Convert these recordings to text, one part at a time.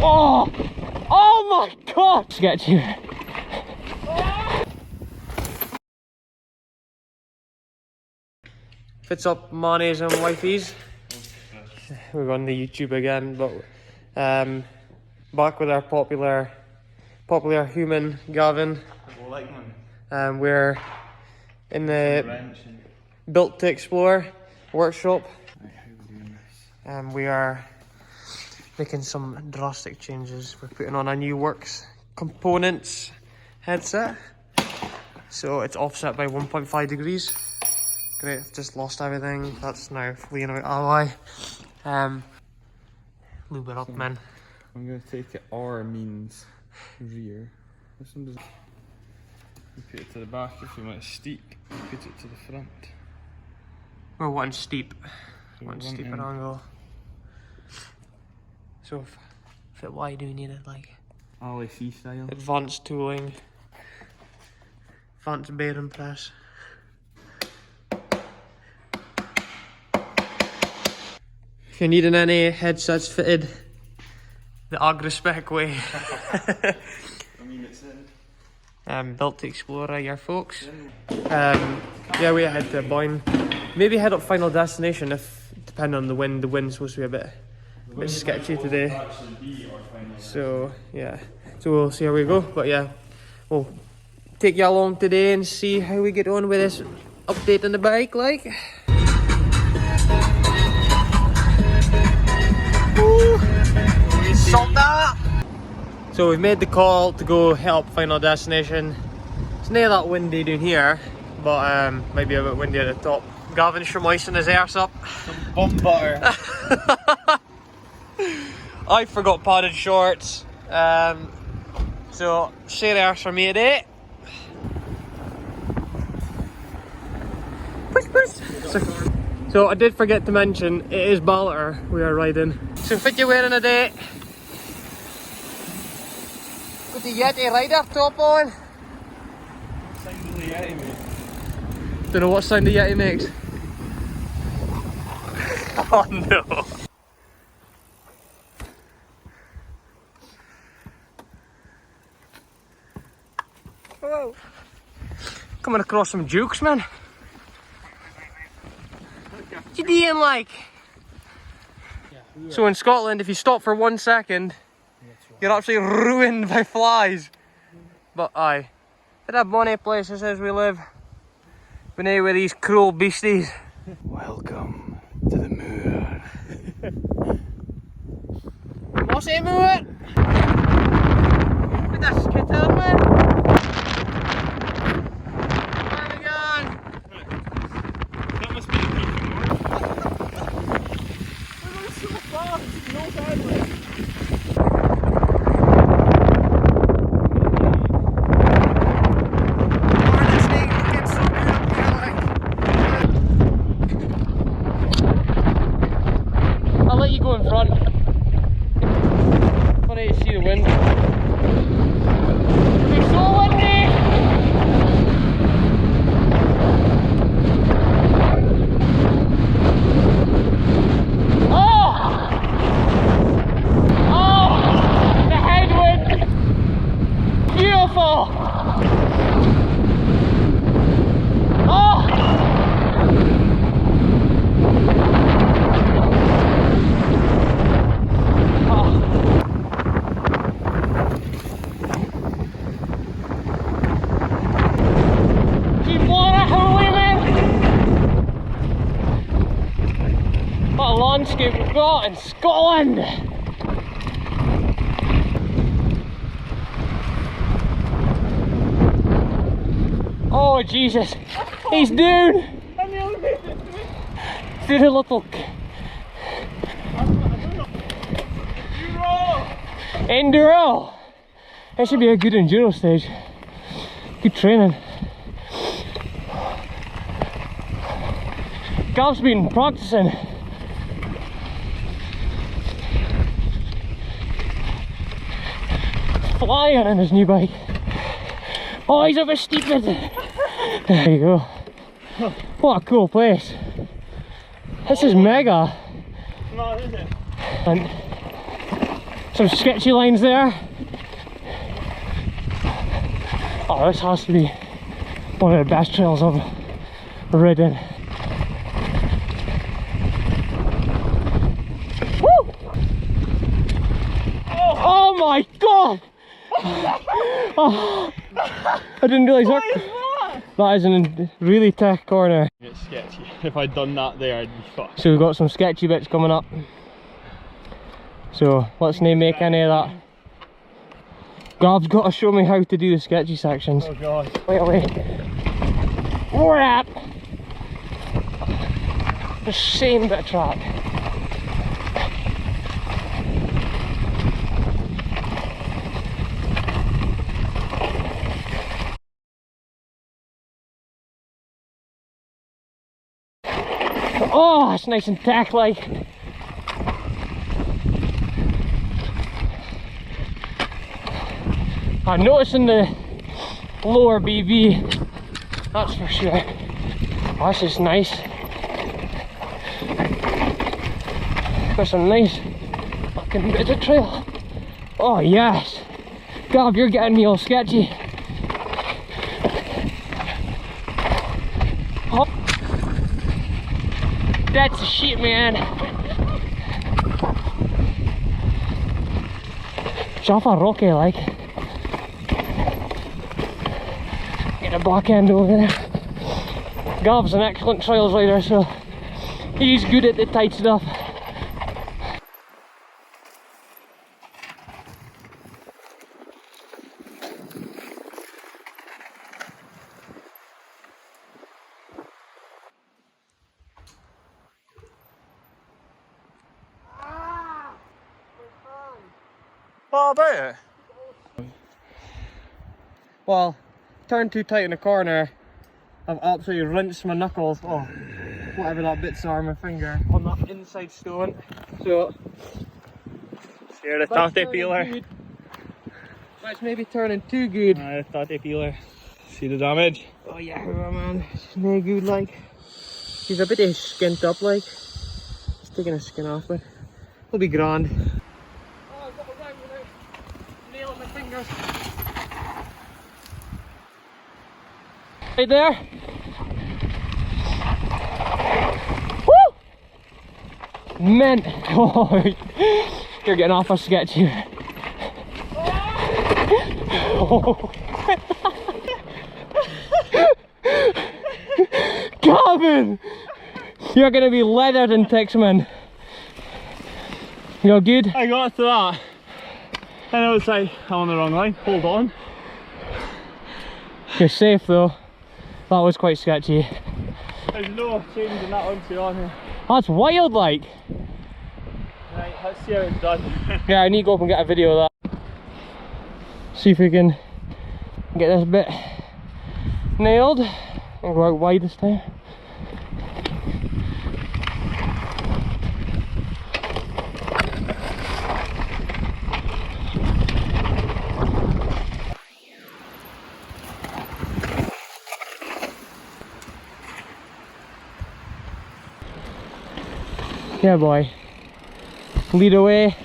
Oh! Oh my god! Sketchy. Fits up Money's and wifey's. We're on the YouTube again, but back with our popular human Gavin. We're in the Built to Explore workshop. We are making some drastic changes. We're putting on a new works components headset, so it's offset by 1.5 degrees. Great, I've just lost everything. That's now fleeing out ally. Lube it up, man. I'm gonna take it R means rear. This one does. You put it to the back if you want it steep. You put it to the front. We're wanting steep. So One steep at angle. So fit wide do we need it like? LAC style. Advanced tooling. Advanced bearing press. If you're needing any headsets fitted the agri-spec way. I mean it's in. Built to Explore your folks. Yeah, we head to Boyne. Maybe head up Final Destination if, depending on the wind. The wind's supposed to be a bit sketchy today. So yeah, so we'll see how we go. But yeah, we'll take you along today and see how we get on with this update on the bike, like. So we've made the call to go hit up Final Destination. It's not that windy down here, but might be a bit windy at the top. Gavin's moistening his arse up. Some bum butter. I forgot padded shorts. So share arse for me today. Push, push. So I did forget to mention it is Ballater we are riding. So fit you wearing a day. With the Yeti rider top on. Sound of the Yeti, mate. Don't know what sound the Yeti makes. Oh no. Whoa. Coming across some jukes, man. What you doing, like? So in Scotland, if you stop for 1 second, you're absolutely ruined by flies. But aye, there are bonny places as we live. But now with these cruel beasties. Welcome to the moor. What's it, moor? With this kit on, man. Where are we going? That must be the peak of We're going so fast, no bad. I'll let you go in front. Funny to see the wind. It's so windy! Oh! Oh! The headwind! Beautiful! Oh! What a landscape we've got in Scotland! Oh Jesus! He's down! Through the little Enduro! That should be a good enduro stage. Good training. Gav's been practicing. Flying on his new bike. Oh, he's a bit steep. There you go. What a cool place. This is mega. No, is it? And Some sketchy lines there. Oh, this has to be one of the best trails I've ridden. Woo! Oh my god! Oh, I didn't realise that is a really tough corner. It's sketchy. If I'd done that there, I'd be fucked. So we've got some sketchy bits coming up. So let's not make any of that. Gav's got to show me how to do the sketchy sections. Oh god. Wait away. Wrap! The same bit of track. Oh, it's nice and tack-like. I'm noticing the lower BB, that's for sure. Oh, this is nice. Got some nice fucking bits of trail. Oh yes. Gav, you're getting me all sketchy. Oh. That's a shit, man. It's awful rocky like. Get a back end over there. Gav's an excellent trails rider, so he's good at the tight stuff. What about it? Well, turned too tight in the corner. I've absolutely rinsed my knuckles, oh, whatever that bit's are on my finger, on that inside stone. So, Here, the tatty peeler. That's maybe turning too good. The tatty peeler. See the damage? Oh yeah, man, it's no good like. He's a bit skint up like. He's taking his skin off, but it'll be grand. Oh, I've got a round without nailing my fingers. Right there. Woo! Mint. Oh, you're getting off a sketch here. Oh. Gavin! You're gonna be leathered in Texman. You're good? I got to that. And I was like, I'm on the wrong line. Hold on. You're safe though. That was quite sketchy. There's no change in that one to on here. That's wild like. Right, let's see how it's done. Yeah, I need to go up and get a video of that. See if we can get this bit nailed and go out wide this time. Yeah boy, lead away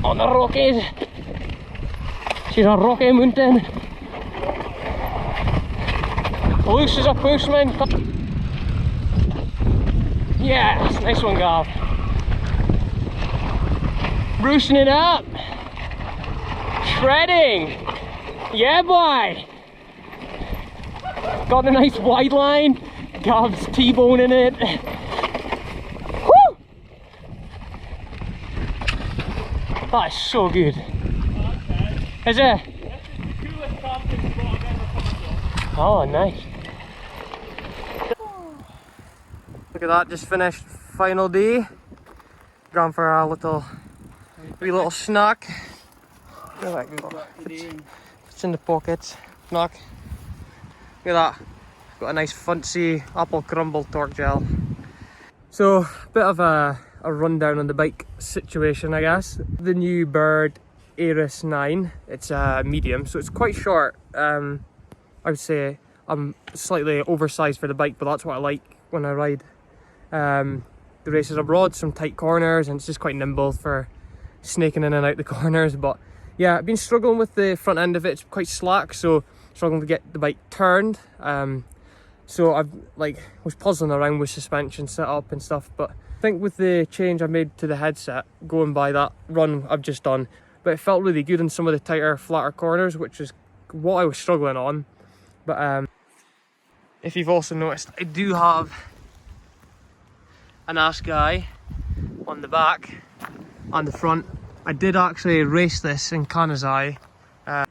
on the Rockies. She's a rocky mountain. Loose as a postman. Yes, nice one, Gav. Bruising it up. Shredding. Yeah boy. Got a nice wide line. Gav's T-boning it. That is so good. Is it? This is the coolest camping spot I've ever come to. Oh, nice. Look at that, just finished final day. Gone for a wee little snack. There we go. It's in the pockets. Snack. Look at that. Got a nice fancy apple crumble torque gel. So, a bit of a rundown on the bike situation, I guess. The new Bird Aris 9, it's a medium, so it's quite short. I would say I'm slightly oversized for the bike, but that's what I like when I ride. the races abroad, some tight corners, and it's just quite nimble for snaking in and out the corners. But yeah, I've been struggling with the front end of it. It's quite slack, so struggling to get the bike turned. So I've was puzzling around with suspension setup and stuff, but I think with the change I made to the headset, going by that run I've just done, but it felt really good in some of the tighter, flatter corners, which is what I was struggling on. But if you've also noticed, I do have an ass guy on the back and the front. I did actually race this in Kanazai.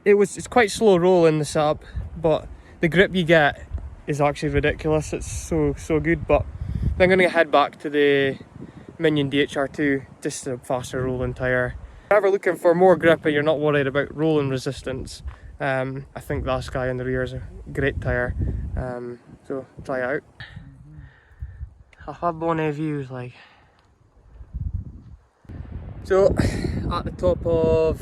It's quite slow rolling the setup, but the grip you get is actually ridiculous. It's so good. But I'm going to head back to the Minion DHR2, just a faster rolling tyre. If you're ever looking for more grip and you're not worried about rolling resistance, I think that guy in the rear is a great tyre. So try it out. I've had bonnet views like. So at the top of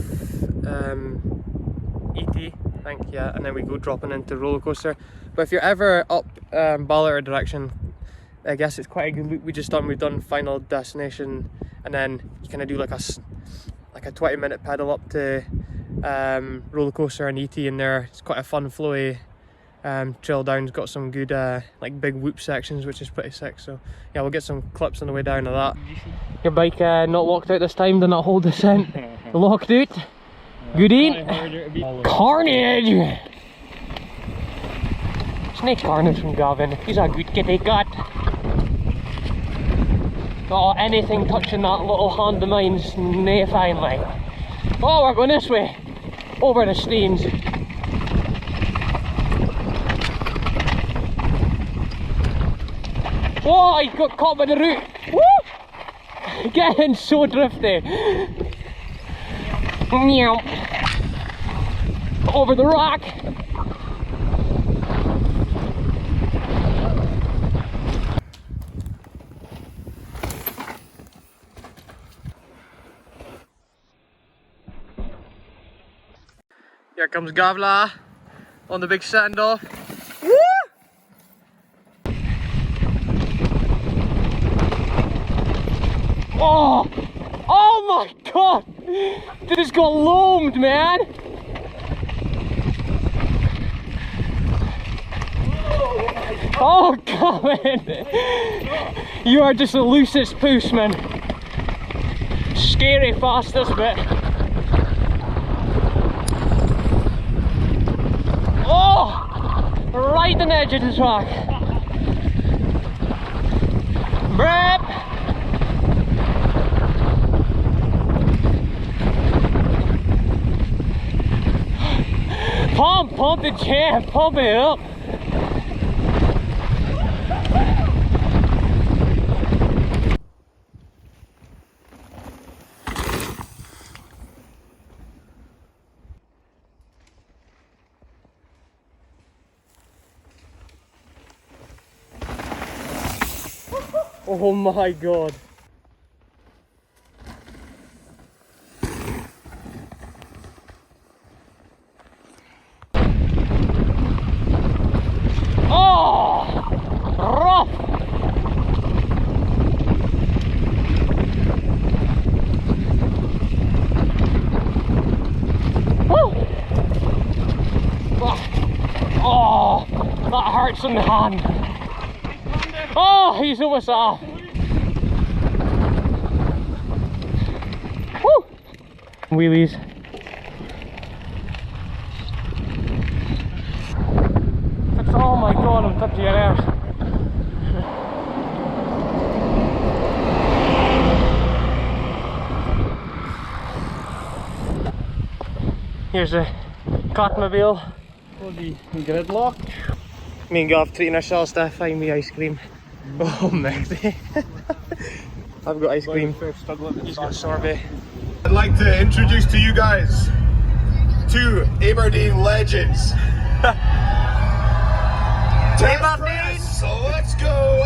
ET, I think, yeah, and then we go dropping into Rollercoaster. But if you're ever up Ballater direction, I guess it's quite a good loop we just done. We've done Final Destination, and then you kind of do like a 20-minute pedal up to Rollercoaster and ET in there. It's quite a fun flowy trail down. It's got some good like big whoop sections, which is pretty sick. So yeah, we'll get some clips on the way down of that. Your bike not locked out this time, did not hold the scent. Locked out. Good eat. Carnage! Snake carnage from Gavin. He's a good kitty cat. Oh, anything touching that little hand of mine's nae fine like. Oh, we're going this way. Over the Steens. Whoa, he got caught by the root. Woo! Getting so drifty. Meow. Over the rock. Here comes Gavla on the big send off. Woo! Oh! Oh my god! Dude, it's got loamed, man! Oh, Gavin! You are just the loosest puss, man. Scary fast this bit. Oh! Right on the edge of the track. Brep! Pump the jam, pump it up. Oh my god. That hurts in the hand. Oh, he's almost off. Woo! Wheelies. Oh my god, I'm touching your ass. Here's a Catmobile. Bloody gridlock. Me and Gav treating ourselves to find me ice cream. Oh, Mexi. I've got ice cream. He's got sorbet. I'd like to introduce to you guys two Aberdeen legends. Aberdeen! So let's go!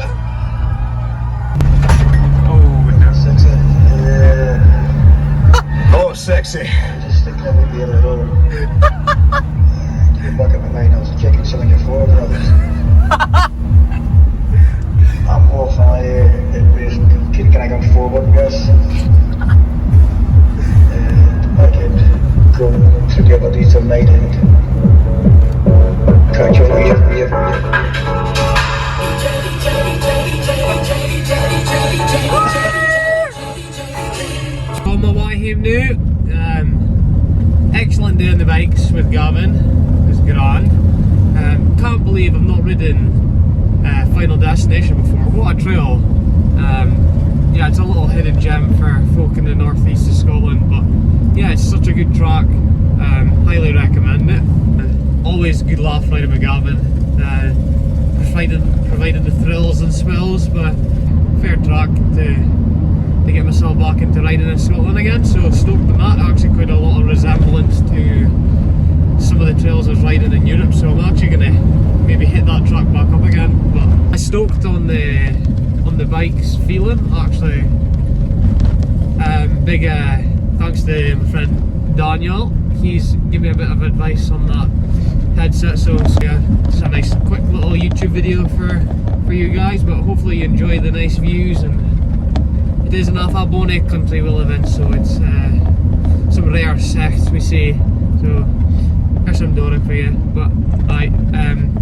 Oh, no. Sexy. Yeah. Oh, sexy. Just thinking about the other road. Get back at my mind, I was checking some of your forebrothers. I'm off my basement made it. Can't you hear? On my way home now. Excellent day on the bikes with Gavin. It was grand. Can't believe I've not ridden Final Destination before. What a trail. Yeah, it's a little hidden gem for folk in the northeast of Scotland, but yeah, it's such a good track. Highly recommend it. Always good laugh riding with Gavin. Providing the thrills and spills, but fair track to get myself back into riding in Scotland again. So stoked on that. Actually quite a lot of resemblance to some of the trails I was riding in Europe, so I'm actually going to maybe hit that track back up again. But I stoked on the bike's feeling actually. Big thanks to my friend Daniel. He's given me a bit of advice on that headset, so yeah, it's a nice quick little YouTube video for you guys, but hopefully you enjoy the nice views. And it is an Aberdeenshire country we live in, so it's some rare sects we see, so there's some Dora for you. But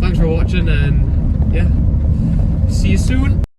thanks for watching, and yeah, see you soon.